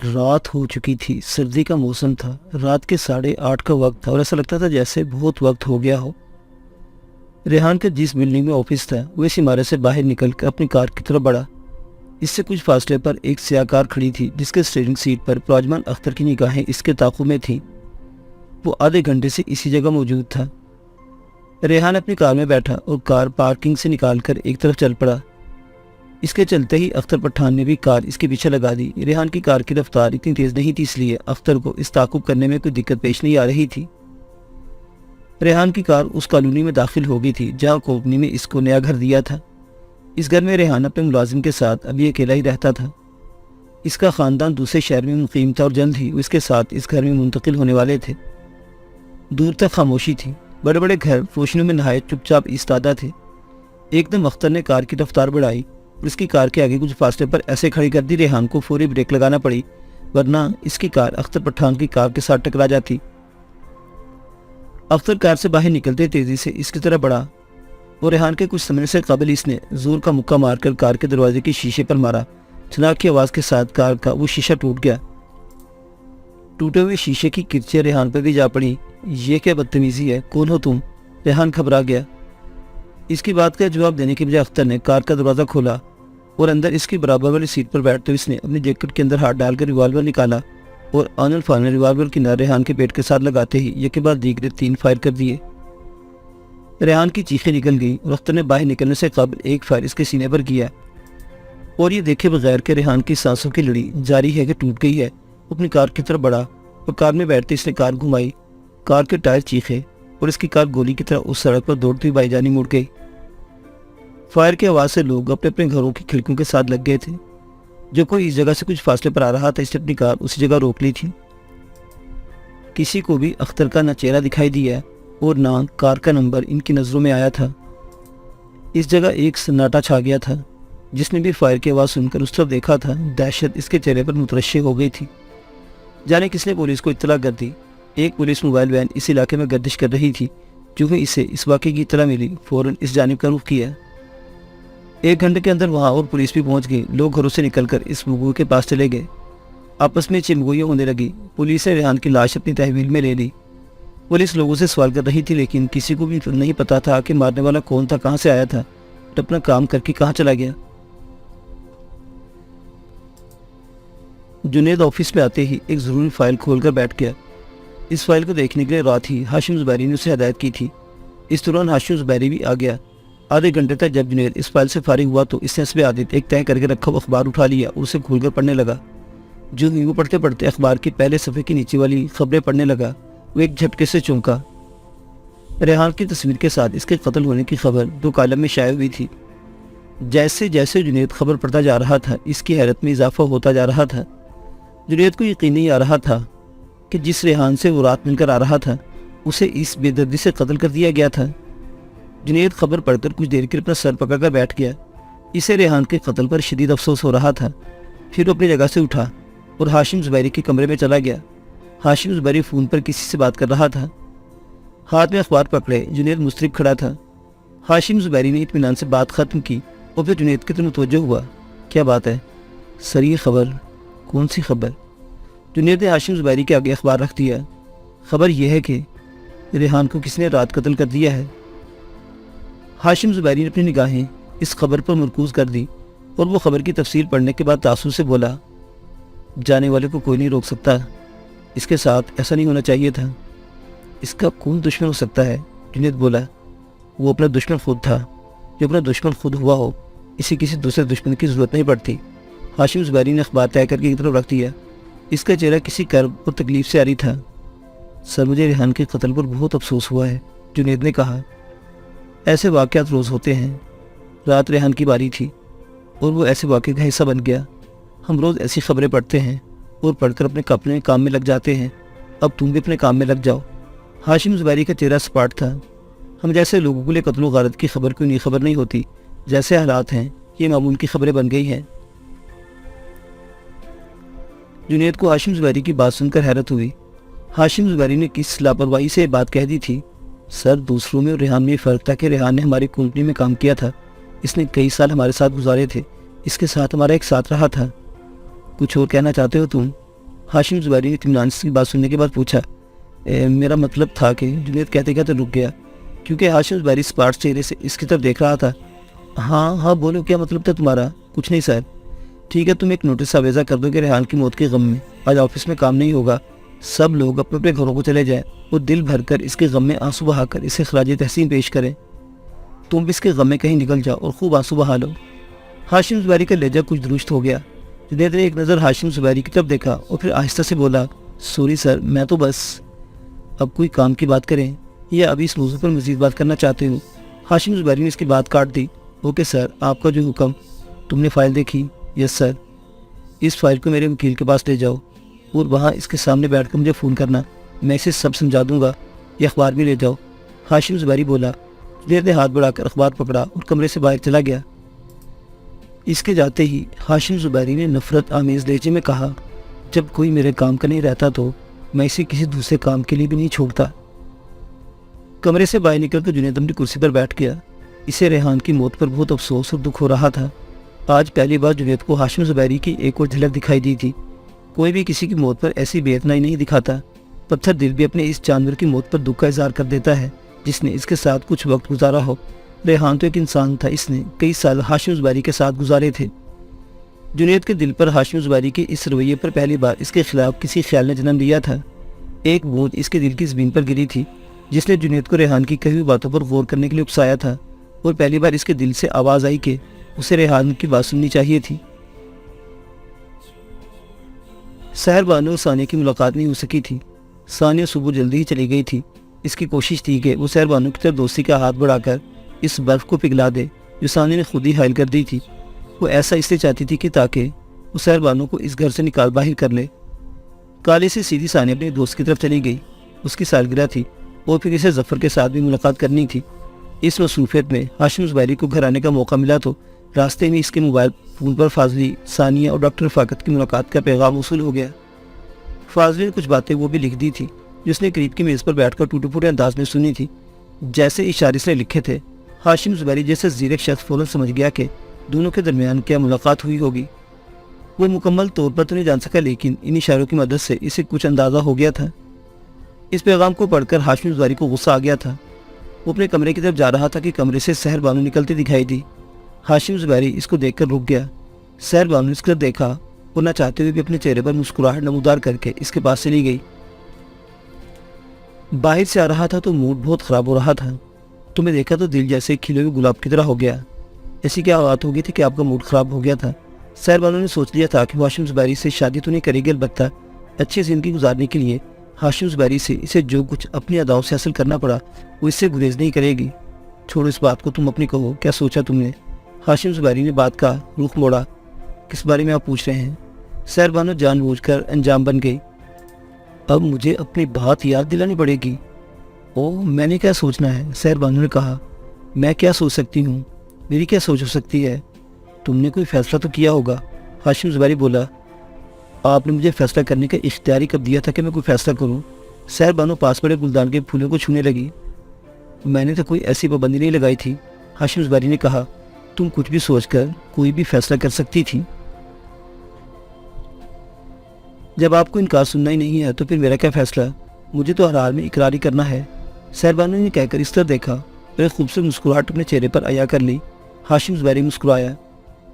رات ہو چکی تھی، سردی کا موسم تھا، رات کے 8:30 کا وقت تھا اور ایسا لگتا تھا جیسے بہت وقت ہو گیا ہو۔ ریحان کا جس بلڈنگ میں آفس تھا وہ اس عمارت سے باہر نکل کر اپنی کار کی طرف بڑھا۔ اس سے کچھ فاصلے پر ایک سیاہ کار کھڑی تھی جس کے اسٹیئرنگ سیٹ پر پراجمان اختر کی نگاہیں اس کے تعاقب میں تھیں۔ وہ آدھے گھنٹے سے اسی جگہ موجود تھا۔ ریحان اپنی کار میں بیٹھا اور کار پارکنگ سے نکال کر ایک طرف چل پڑا۔ اس کے چلتے ہی اختر پٹھان نے بھی کار اس کے پیچھے لگا دی۔ ریحان کی کار کی رفتار اتنی تیز نہیں تھی، اس لیے اختر کو اس تعاقب کرنے میں کوئی دقت پیش نہیں آ رہی تھی۔ ریحان کی کار اس کالونی میں داخل ہو گئی تھی جہاں کمپنی میں اس کو نیا گھر دیا تھا۔ اس گھر میں ریحان اپنے ملازم کے ساتھ ابھی اکیلا ہی رہتا تھا۔ اس کا خاندان دوسرے شہر میں مقیم تھا اور جلد ہی وہ اس کے ساتھ اس گھر میں منتقل ہونے والے تھے۔ دور تک خاموشی تھی، بڑے بڑے گھر روشنیوں میں نہایت چپ چاپ ایستادہ تھے۔ ایک دم اختر نے کار کی رفتار بڑھائی اور اس کی کار کے آگے کچھ فاصلے پر ایسے کھڑی کر دی ریحان کو فوری بریک لگانا پڑی، ورنہ اس کی کار اختر پٹھان کی کار کے ساتھ ٹکرا جاتی۔ اختر کار سے باہر نکلتے تیزی سے اس کی طرف بڑھا اور ریحان کے کچھ سمجھنے سے قبل اس نے زور کا مکہ مار کر کار کے دروازے کے شیشے پر مارا۔ چھناک کی آواز کے ساتھ کار کا وہ شیشہ ٹوٹ گیا۔ ٹوٹے ہوئے شیشے کی کرچیاں ریحان پر بھی جا پڑی۔ یہ کیا بدتمیزی ہے، کون ہو تم؟ ریحان گھبرا گیا۔ اس کی بات کا جواب دینے کے بجائے اختر نے کار کا دروازہ کھولا اور اندر اس کی برابر والی سیٹ پر بیٹھتے ہوئے اس نے اپنی جیکٹ کے اندر ہاتھ ڈال کر ریوالور نکالا اور آن الفان ریوالور کی نر ریحان کے پیٹ کے ساتھ لگاتے ہی یہ کے بعد دیگرے 3 فائر کر دیے۔ ریحان کی چیخیں نکل گئی اور اختر نے باہر نکلنے سے قبل ایک فائر اس کے سینے پر کیا اور یہ دیکھے بغیر کہ ریحان کی سانسوں کی لڑی جاری ہے کہ ٹوٹ گئی ہے، اپنی کار کی طرف بڑھا اور کار میں بیٹھتے اس نے کار گھمائی۔ کار کے ٹائر چیخے اور اس کی کار گولی کی طرح اس سڑک پر دوڑتی ہوئی بائی جانی مڑ گئی۔ فائر کی آواز سے لوگ اپنے اپنے گھروں کی کھڑکیوں کے ساتھ لگ گئے تھے۔ جو کوئی اس جگہ سے کچھ فاصلے پر آ رہا تھا اس نے اپنی کار اسی جگہ روک لی تھی۔ کسی کو بھی اختر کا نہ چہرہ دکھائی دیا اور نہ کار کا نمبر ان کی نظروں میں آیا تھا۔ اس جگہ ایک سناٹا چھا گیا تھا۔ جس نے بھی فائر کی آواز سن کر اس طرف دیکھا تھا، دہشت اس کے چہرے پر مترشح ہو گئی تھی۔ جانے کس نے پولیس کو اطلاع کر دی۔ ایک پولیس موبائل وین اس علاقے میں گردش کر رہی تھی۔ چونکہ اسے اس واقعے کی اطلاع ملی، فوراً اس جانب کا رخ کیا۔ 1 گھنٹے کے اندر وہاں اور پولیس بھی پہنچ گئی۔ لوگ گھروں سے نکل کر اس مغوی کے پاس چلے گئے۔ آپس میں چمگوئیاں ہونے لگی۔ پولیس نے ریحان کی لاش اپنی تحویل میں لے لی۔ پولیس لوگوں سے سوال کر رہی تھی لیکن کسی کو بھی نہیں پتا تھا کہ مارنے والا کون تھا، کہاں سے آیا تھا اور اپنا کام کر کے کہاں چلا گیا۔ جنید آفس میں آتے ہی ایک ضروری فائل کھول کر بیٹھ گیا۔ اس فائل کو دیکھنے کے لیے رات ہی ہاشم زبیری نے اسے ہدایت کی تھی۔ اس دوران ہاشم زبیری بھی آ گیا۔ آدھے گھنٹے تک جب جنید اس فائل سے فارغ ہوا تو اس نے حسب عادت ایک طے کر کے رکھا اخبار اٹھا لیا اور اسے کھول کر پڑھنے لگا۔ جو ہی وہ پڑھتے پڑھتے اخبار کی پہلے صفحے کی نیچے والی خبریں پڑھنے لگا، وہ ایک جھٹکے سے چونکا۔ ریحان کی تصویر کے ساتھ اس کے قتل ہونے کی خبر 2 کالم میں شائع ہوئی تھی۔ جیسے جیسے جنید خبر پڑھتا جا رہا تھا اس کی حیرت میں اضافہ ہوتا جا رہا تھا۔ جنید کو یقین نہیں آ رہا تھا کہ جس ریحان سے وہ رات مل کر آ رہا تھا اسے اس بے دردی سے قتل کر دیا گیا تھا۔ جنید خبر پڑھ کر کچھ دیر کے اپنا سر پکڑ کر بیٹھ گیا۔ اسے ریحان کے قتل پر شدید افسوس ہو رہا تھا۔ پھر وہ اپنی جگہ سے اٹھا اور ہاشم زبیری کے کمرے میں چلا گیا۔ ہاشم زبیری فون پر کسی سے بات کر رہا تھا، ہاتھ میں اخبار پکڑے جنید مضطرب کھڑا تھا۔ ہاشم زبیری نے اطمینان سے بات ختم کی اور پھر جنید کی طرف متوجہ ہوا۔ کیا بات ہے سر؟ یہ خبر کون سی خبر؟ جنید نے ہاشم زبیری کے آگے اخبار رکھ دیا۔ خبر یہ ہے کہ ریحان کو کس نے رات قتل کر دیا ہے۔ ہاشم زبیری نے اپنی نگاہیں اس خبر پر مرکوز کر دی اور وہ خبر کی تفصیل پڑھنے کے بعد تاثر سے بولا، جانے والے کو کوئی نہیں روک سکتا، اس کے ساتھ ایسا نہیں ہونا چاہیے تھا۔ اس کا کون دشمن ہو سکتا ہے؟ جنید بولا، وہ اپنا دشمن خود تھا۔ جو اپنا دشمن خود ہوا ہو اسے کسی دوسرے دشمن کی ضرورت نہیں پڑتی۔ ہاشم زبیری نے اخبار طے کر کے ایک طرف رکھ دیا۔ اس کا چہرہ کسی کرب اور تکلیف سے عاری تھا۔ سر مجھے ریحان کے قتل پر بہت افسوس ہوا ہے، جنید نے کہا۔ ایسے واقعات روز ہوتے ہیں۔ رات ریحان کی باری تھی اور وہ ایسے واقعے کا حصہ بن گیا۔ ہم روز ایسی خبریں پڑھتے ہیں اور پڑھ کر اپنے کام میں لگ جاتے ہیں۔ اب تم بھی اپنے کام میں لگ جاؤ۔ ہاشم زبیری کا چہرہ سپاٹ تھا۔ ہم جیسے لوگوں کے لیے قتل و غارت کی خبر کیوں نہیں خبر نہیں ہوتی؟ جیسے حالات ہیں یہ معمول کی خبریں بن گئی ہیں۔ جنید کو ہاشم زبیری کی بات سن کر حیرت ہوئی۔ ہاشم زبیری نے کس لاپرواہی سے بات کہہ دی تھی؟ سر دوسروں میں اور ریحان میں یہ فرق تھا کہ ریحان نے ہماری کمپنی میں کام کیا تھا، اس نے کئی سال ہمارے ساتھ گزارے تھے، اس کے ساتھ ہمارا ایک ساتھ رہا تھا۔ کچھ اور کہنا چاہتے ہو تم؟ ہاشم زبیری نے اطمینان سے بات سننے کے بعد پوچھا، میرا مطلب تھا کہ جنید کہتے کہتے رک گیا کیونکہ ہاشم زبیری اسپاٹ چہرے سے اس کی طرف دیکھ رہا تھا۔ ہاں بولو، کیا مطلب تھا تمہارا؟ کچھ نہیں سر۔ ٹھیک ہے، تم ایک نوٹس آویزہ کر دو کہ ریحان کی موت کے غم میں آج آفس میں کام نہیں ہوگا، سب لوگ اپنے اپنے گھروں کو چلے جائیں اور دل بھر کر اس کے غم میں آنسو بہا کر اسے خراج تحسین پیش کریں۔ تم بھی اس کے غم میں کہیں نکل جاؤ اور خوب آنسو بہا لو۔ ہاشم زبیری کا لہجہ کچھ درست ہو گیا۔ جنید نے ایک نظر ہاشم زبیری کی طرف دیکھا اور پھر آہستہ سے بولا، سوری سر، میں تو بس اب کوئی کام کی بات کریں یا ابھی اس موضوع پر مزید بات کرنا چاہتے ہوں؟ ہاشم زبیری نے اس کی بات کاٹ دی۔ اوکے سر، آپ کا جو حکم۔ تم نے فائل دیکھی؟ یس سر۔ اس فائل کو میرے وکیل کے پاس لے جاؤ اور وہاں اس کے سامنے بیٹھ کر مجھے فون کرنا، میں اسے سب سمجھا دوں گا۔ یہ اخبار بھی لے جاؤ، ہاشم زبیری بولا۔ جنید نے ہاتھ بڑھا کر اخبار پکڑا اور کمرے سے باہر چلا گیا۔ اس کے جاتے ہی ہاشم زبیری نے نفرت آمیز لہجے میں کہا، جب کوئی میرے کام کا نہیں رہتا تو میں اسے کسی دوسرے کام کے لیے بھی نہیں چھوڑتا۔ کمرے سے باہر نکل کر جنید اپنی کرسی پر بیٹھ گیا۔ اسے ریحان کی موت پر بہت افسوس اور دکھ ہو رہا تھا۔ آج پہلی بار جنید کو ہاشم زبیری کی ایک اور جھلک دکھائی دی تھی۔ کوئی بھی کسی کی موت پر ایسی بے اتنائی نہیں دکھاتا۔ پتھر دل بھی اپنے اس جانور کی موت پر دکھ کا اظہار کر دیتا ہے جس نے اس کے ساتھ کچھ وقت گزارا ہو۔ ریحان تو ایک انسان تھا، اس نے کئی سال ہاشم زبیری کے ساتھ گزارے تھے۔ جنید کے دل پر ہاشم زبیری کے اس رویے پر پہلی بار اس کے خلاف کسی خیال نے جنم لیا تھا۔ ایک بوجھ اس کے دل کی زمین پر گری تھی جس نے جنید کو ریحان کی کہی ہوئی باتوں پر غور کرنے کے لیے اکسایا تھا، اور پہلی بار اس کے دل سے آواز آئی کہ اسے ریحان کی بات سننی چاہیے تھی۔ سحر بانو اور ثانیہ کی ملاقات نہیں ہو سکی تھی۔ ثانیہ صبح جلدی ہی چلی گئی تھی۔ اس کی کوشش تھی کہ وہ سحر بانو کی طرف دوستی کا ہاتھ بڑھا کر اس برف کو پگھلا دے جو ثانیہ نے خود ہی حائل کر دی تھی۔ وہ ایسا اس لیے چاہتی تھی کہ تاکہ وہ سحر بانو کو اس گھر سے نکال باہر کر لے۔ کالے سے سیدھی ثانیہ اپنے دوست کی طرف چلی گئی۔ اس کی سالگرہ تھی اور پھر اسے ظفر کے ساتھ بھی ملاقات کرنی تھی۔ اس مصروفیت میں ہاشم زبیری کو گھر آنے کا موقع ملا تو راستے میں اس کے موبائل فون پر فاضلی، ثانیہ اور ڈاکٹر رفاقت کی ملاقات کا پیغام وصول ہو گیا۔ فاضلی نے کچھ باتیں وہ بھی لکھ دی تھی جس نے قریب کی میز پر بیٹھ کر ٹوٹے پھوٹے انداز میں سنی تھی، جیسے اشارے سے لکھے تھے۔ ہاشم زبیری جیسے زیرک شخص فوراً سمجھ گیا کہ دونوں کے درمیان کیا ملاقات ہوئی ہوگی۔ وہ مکمل طور پر تو نہیں جان سکا لیکن ان اشاروں کی مدد سے اسے کچھ اندازہ ہو گیا تھا۔ اس پیغام کو پڑھ کر ہاشم زبیری کو غصہ آ گیا تھا۔ وہ اپنے کمرے کی طرف جا رہا تھا کہ کمرے سے سحر بانو نکلتی دکھائی دی۔ ہاشم زبیری اس کو دیکھ کر رک گیا۔ سحر بانو نے اس کی طرف دیکھا اور نہ چاہتے ہوئے بھی اپنے چہرے پر مسکراہٹ نمودار کر کے اس کے پاس چلی گئی۔ باہر سے آ رہا تھا تو موڈ بہت خراب ہو رہا تھا۔ تمہیں دیکھا تو دل جیسے کھلے ہوئے گلاب کی طرح ہو گیا۔ ایسی کیا بات ہو گئی تھی کہ آپ کا موڈ خراب ہو گیا تھا؟ سحر بانو نے سوچ لیا تھا کہ وہ ہاشم زبیری سے شادی تو نہیں کرے گی، البتہ اچھی زندگی گزارنے کے لیے ہاشم زبیری سے اسے جو کچھ اپنی اداؤں سے حاصل کرنا پڑا وہ اس سے گریز نہیں کرے گی۔ چھوڑو اس بات کو، تم اپنی کہو، کیا سوچا تم نے؟ ہاشم زبیری نے بات کا رخ موڑا۔ کس بارے میں آپ پوچھ رہے ہیں؟ سحر بانو جان بوجھ کر انجام بن گئی۔ اب مجھے اپنی بات یاد دلانی پڑے گی۔ میں نے کیا سوچنا ہے؟ سحر بانو نے کہا۔ میں کیا سوچ سکتی ہوں؟ میری کیا سوچ ہو سکتی ہے؟ تم نے کوئی فیصلہ تو کیا ہوگا؟ ہاشم زبیری بولا۔ آپ نے مجھے فیصلہ کرنے کا اختیار ہی کب دیا تھا کہ میں کوئی فیصلہ کروں؟ سحر بانو پاس پڑے گلدان کے پھولوں کو چھونے لگی۔ میں نے تو کوئی ایسی پابندی نہیں لگائی تھی، ہاشم زبیری نے کہا۔ تم کچھ بھی سوچ کر کوئی بھی فیصلہ کر سکتی تھی۔ جب آپ کو انکار سننا ہی نہیں ہے تو پھر میرا کیا فیصلہ؟ مجھے تو ہر حال میں اقرار ہی کرنا ہے۔ سحر بانو نے کہہ کر اس طرح دیکھا اور ایک خوبصورت مسکراہٹ اپنے چہرے پر عیا کر لی۔ ہاشم زبیری مسکرایا۔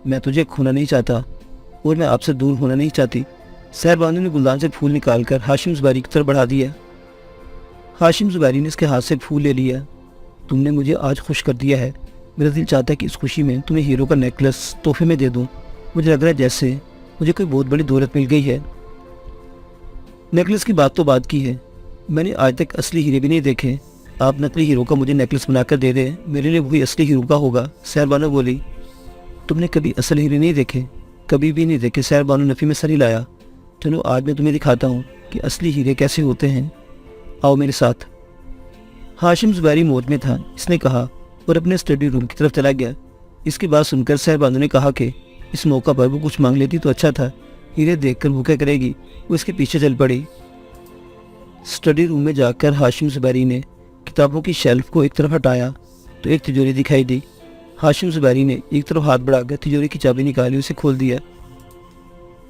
میں تجھے کھونا نہیں چاہتا اور میں آپ سے دور ہونا نہیں چاہتی۔ سحر بانو نے گلدان سے پھول نکال کر ہاشم زبیری کی طرف بڑھا دیا۔ ہاشم زبیری نے اس کے ہاتھ سے پھول لے لیا۔ تم نے مجھے آج خوش کر دیا ہے۔ میرا دل چاہتا ہے کہ اس خوشی میں تمہیں ہیرو کا نیکلس تحفے میں دے دوں۔ مجھے لگ رہا ہے جیسے مجھے کوئی بہت بڑی دولت مل گئی ہے۔ نیکلس کی بات تو بات کی ہے، میں نے آج تک اصلی ہیرے بھی نہیں دیکھے۔ آپ نقلی ہیرو کا مجھے نیکلس بنا کر دے دیں، میرے لیے وہی اصلی ہیرو کا ہوگا۔ سحر بانو بولی۔ تم نے کبھی اصل ہیرے نہیں دیکھے؟ کبھی بھی نہیں دیکھے، سحر بانو نفی میں سر ہلایا۔ چلو آج میں تمہیں دکھاتا ہوں کہ اصلی ہیرے کیسے ہوتے ہیں، آؤ میرے ساتھ۔ ہاشم زبیری موج میں تھا، اس نے کہا اور اپنے اسٹڈی روم کی طرف چلا گیا۔ اس کی بات سن کر سحر بانو نے کہا کہ اس موقع پر وہ کچھ مانگ لیتی تو اچھا تھا، ہیرے دیکھ کر وہ کیا کرے گی۔ وہ اس کے پیچھے چل پڑی۔ اسٹڈی روم میں جا کر ہاشم زبیری نے کتابوں کی شیلف کو ایک طرف ہٹایا تو ایک تجوری دکھائی دی۔ ہاشم زبیری نے ایک طرف ہاتھ بڑھا کر تجوری کی چابی نکالی، اسے کھول دیا۔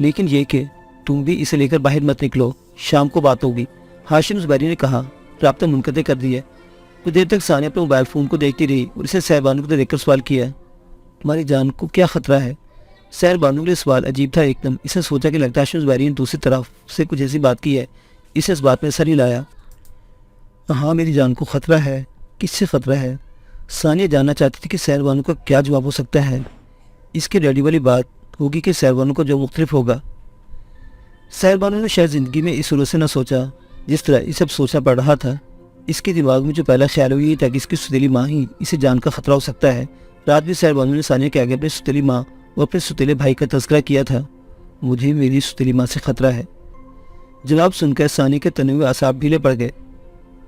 لیکن یہ کہ تم بھی اسے لے کر باہر مت نکلو، شام کو بات ہوگی۔ ہاشم زبیری نے کہا۔ رابطہ منقطع کر دیا۔ کچھ دیر تک ثانیہ اپنے موبائل فون کو دیکھتی رہی اور اسے سحر بانو کو دیکھ کر سوال کیا، تمہاری جان کو کیا خطرہ ہے؟ سحر بانو کے لیے سوال عجیب تھا ایک دم۔ اسے سوچا کہ لگتا ہے ہاشم زبیری نے دوسری طرف سے کچھ ایسی بات کی ہے۔ اسے اس بات میں اثر ہی لایا۔ ہاں میری جان کو خطرہ ہے۔ کس سے خطرہ ہے؟ ثانیہ جاننا چاہتی تھی کہ سحر بانو کا کیا جواب ہو سکتا ہے۔ اس کے ڈیڈی والی بات ہوگی کہ سحر بانو کا جو مختلف ہوگا۔ سحر بانو نے شاید زندگی میں اس صورت سے نہ سوچا جس طرح یہ سب سوچنا پڑ رہا تھا۔ اس کے دماغ میں جو پہلا خیال ہوئی تھا کہ اس کی ستیلی ماں ہی اسے جان کا خطرہ ہو سکتا ہے۔ رات بھی سحر بانو نے ثانیہ کے آگے اپنی ستیلی ماں اور اپنے ستیلے بھائی کا تذکرہ کیا تھا۔ مجھے میری ستیلی ماں سے خطرہ ہے۔ جواب سن کر ثانیہ کے تنے ہوئے اعصاب ڈھیلے پڑ گئے۔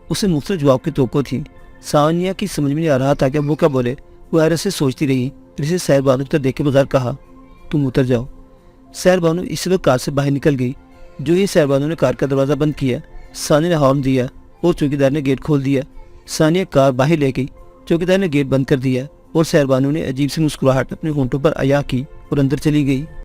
اسے مختلف جواب کی توقع تھی۔ ثانیہ کی سمجھ میں نہیں آ رہا تھا کہ وہ کیا بولے۔ وہ حیرت سے سوچتی رہی۔ پھر اسے سحر بانو کی طرف دیکھ کے بغیر کہا، تم اتر جاؤ۔ سحر بانو اس وقت کار سے باہر نکل گئی۔ جو ہی سحر بانو نے کار کا دروازہ بند کیا، ثانیہ نے ہارن دیا اور چوکیدار نے گیٹ کھول دیا۔ ثانیہ کار باہر لے گئی، چوکیدار نے گیٹ بند کر دیا اور سحر بانو نے عجیب سی مسکراہٹ اپنے ہونٹوں پر عیا کی اور اندر چلی گئی۔